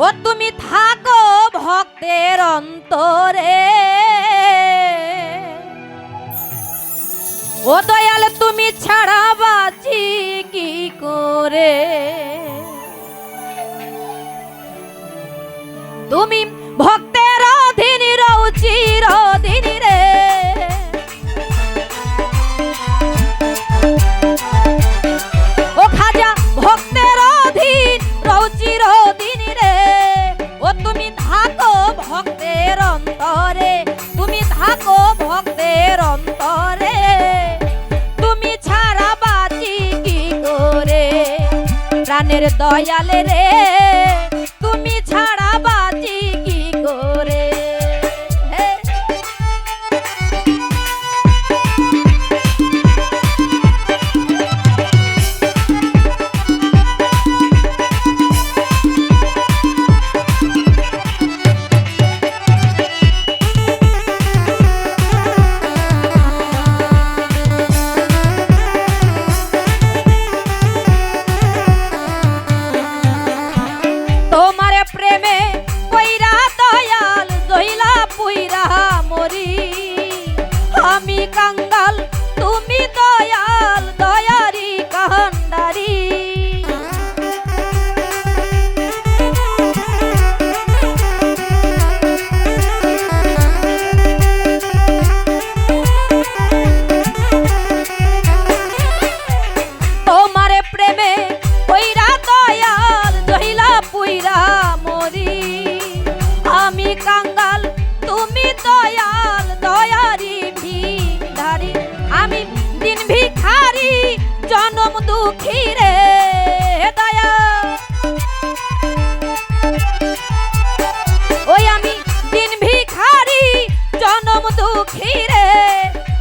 ও তুমি থাকো ভক্তের অন্তরে, ও দয়াল তুমি ছাড়া বাঁচি কি করে। তুমি ভক্তের অধীন রও চিরদিন রে, ও খাজা ভক্তের অধীন রও চিরদিন রে। ও তুমি থাকো ভক্তের অন্তরে, তুমি থাকো ভক্তের অন্তরে, তুমি ছাড়া বাঁচি কি করে। প্রাণের দয়াল রে তুমি ছাড়া বাঁচি কি করে। আমি কাঙ্গাল তুমি দয়াল দয়ারি কান্ডারি। তোমার প্রেমে পইরা দয়াল দহিলা পুইরা মরি। আমি কাঙ্গাল তুমি দয়াল দয়ারি ভিখারি, আমি দিন ভিখারি জনম দুঃখী রে দয়া। ওই আমি দিন ভিখারি জনম দুঃখী রে,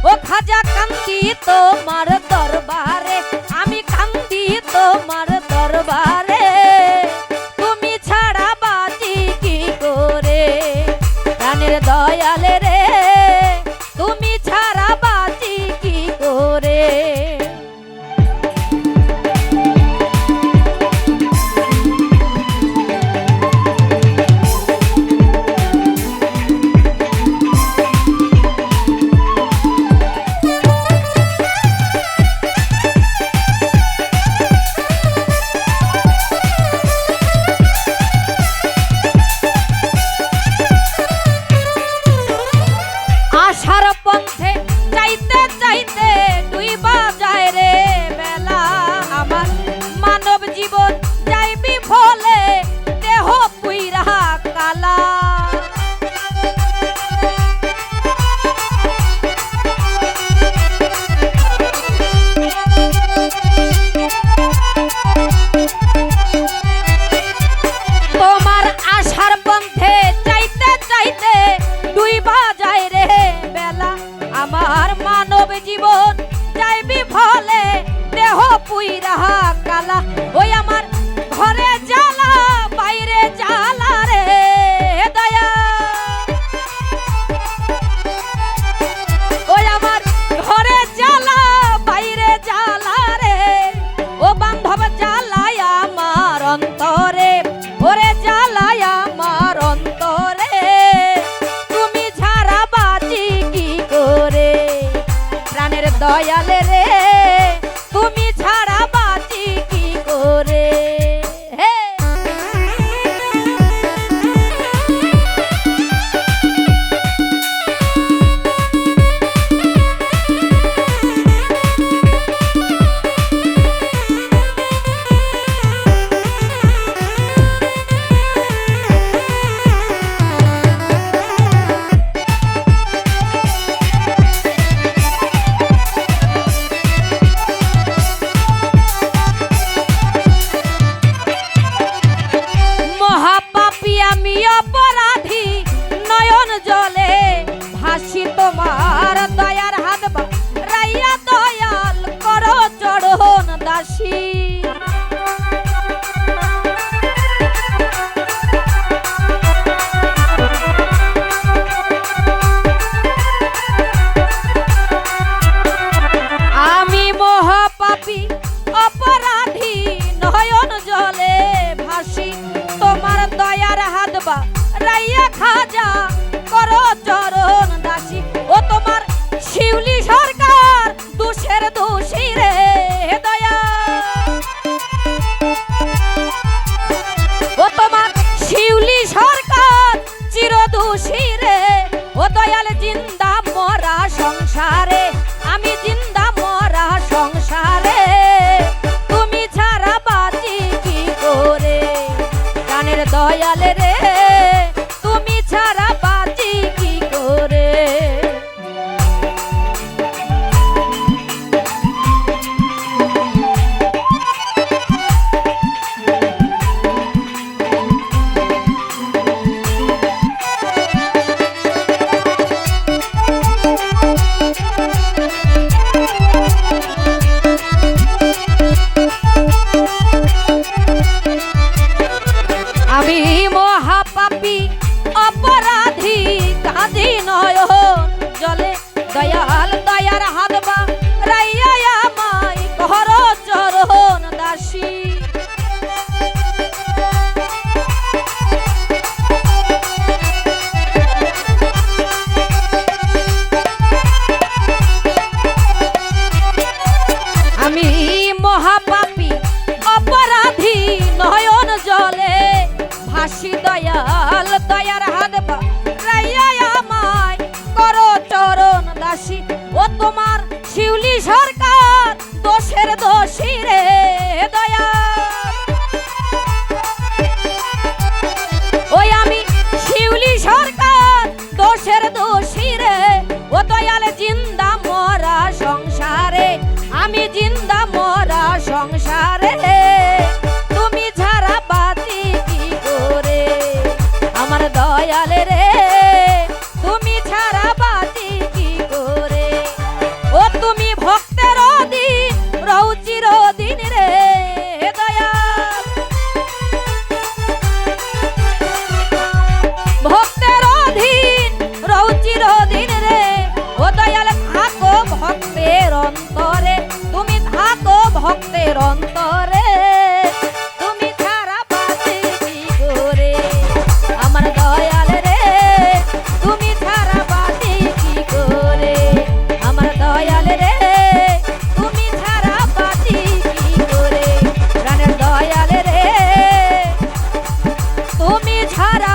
ও খাজা কান্দি তোমার দরবারে, আমি কান্দি তোমার দরবারে, তুমি ছাড়া বাঁচি কি করে। প্রাণের দয়াল রে তুমি ছাড়া বাঁচি কি করে। আশার পথে চাইতে চাইতে ডুইবা যায় রে বেলা, আমার মানব জীবন যাই বিফলে দেহ পুইরা কালা। তোমার আশার পথে চাইতে চাইতে ডুইবা যায় রে বেলা, আমার মানব জীবন যাই বিফলে দেহ পুইরা কালা। ওই আমার ঘরে জ্বালা বাইরে জ্বালা রে দয়া। ওই আমার ঘরে জ্বালা বাইরে জ্বালা রে, ও বান্ধব জ্বালায় আমার অন্তরে, ওরে জ্বালায় আমার অন্তরে, তুমি ছাড়া বাঁচি কি করে। প্রাণের দয়াল রে তুমি ছাড়া বাঁচি কি করে। আমি অপরাধী নয়ন জলে ভাসি, তোমার দয়ার হাত রাইয়া দয়াল করো চড়ন দাসী। আমি মহাপাপী অপরাধী নয়ন জলে ভাসি, তোমার দয়ার খাজা করো চরণ দাসী ও তোমার শিউলি সরকার দোষের দোষী রে দয়া ও তোমার শিউলি সরকার চির দোষী রে ও দয়াল জিন্দা মরা সংসারে আমি জিন্দা মরা সংসারে তুমি ছাড়া বাঁচি কি করে প্রাণের দয়াল রে তুমি ছাড়া বাঁচি কি করে আমি মহাপাপী অপরাধী কাঁদি নয়ন জলে দয়াল দয়ার হাত বা রাইয়া আমায় কর চরণ দাসী আমি মহাপাপী অপরাধী নয়ন জলে ভাসি দয়াল দয়ার হাত রাইয়া আমায় করো চরণ দাসী ও তোমার শিউলি সরকার দোষের দোষী রে দয়া ওই আমি শিউলি সরকার দোষের দোষী রে ও দয়াল জিন্দা মরা সংসারে আমি জিন্দা মরা সংসারে তুমি ছাড়া বাঁচি কি করে আমার দয়াল রে তুমি ছাড়া বাঁচি কি করে ও তুমি ভক্তের দিন রহু চিরদিন রে দয়া ভক্তের দিন রহু চিরদিন রে ও দয়াল থাকো ভক্তের অন্তরে তুমি থাকো ভক্তের অন্তরে তুমি ছাড়া বাঁচি কি করে আমার দয়াল রে তুমি ছাড়া বাঁচি কি করে আমার দয়াল রে তুমি ছাড়া বাঁচি কি করে প্রাণের দয়াল রে তুমি ছাড়া